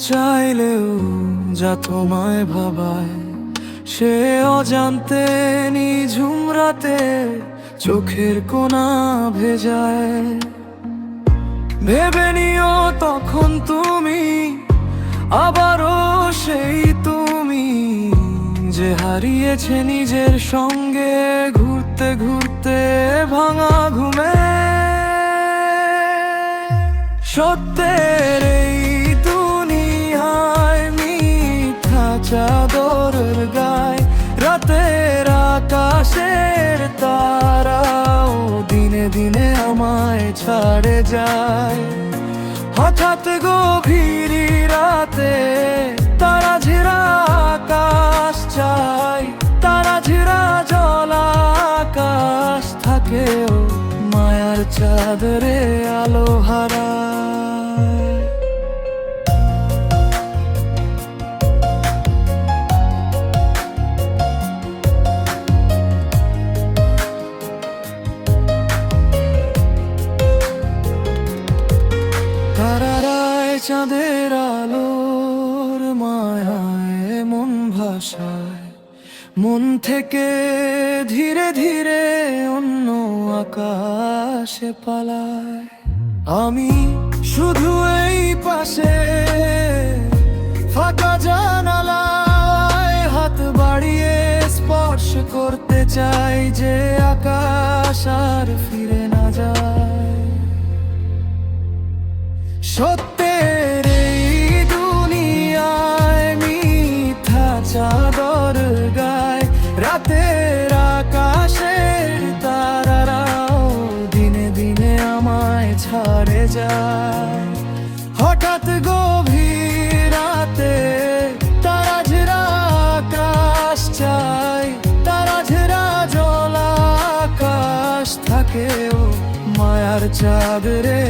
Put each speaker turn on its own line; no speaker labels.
চাইলেও যা তোমায় ভাবায় সে অজান্তে নিঝুম রাতে চোখের কোনা ভেজায়। ভেবে নিও তখন তুমি আবারও সেই তুমি যে হারিয়েছে নিজের সঙ্গে ঘুরতে ঘুরতে ভাঙা ঘুমে। সত্যের এই দুনিয়ায় মিথ্যা চাদরের গায়ে রাতের আকাশের তারাও দিনে দিনে আমায় ছাড়ে যায়। হঠাৎ গভীর রাতে তারা ঝেরা আকাশ চাই, তারা ঝেরা জল আকাশ থাকেও মায়ার চাদরে আলো হারায়। তারারায় চাঁদের আলোর মায়ায় মন ভাসায়, মন থেকে ধীরে ধীরে অন্য আকাশে পালায়। আমি শুধু এই পাশে ফাঁকা জানালায় হাত বাড়িয়ে স্পর্শ করতে চাই যে আকাশ আর ফিরে না যায়। সত্যের এই দুনিয়ায় মিথ্যা চাদর গায় রাতের আকাশের তারারাও দিনে দিনে আমায় ছাড়ে যায়। হঠাৎ গভীর রাতে তারা ঝেরা আকাশ চাই, তারা ঝেরা জল আকাশ থাকেও মায়ার চাদরে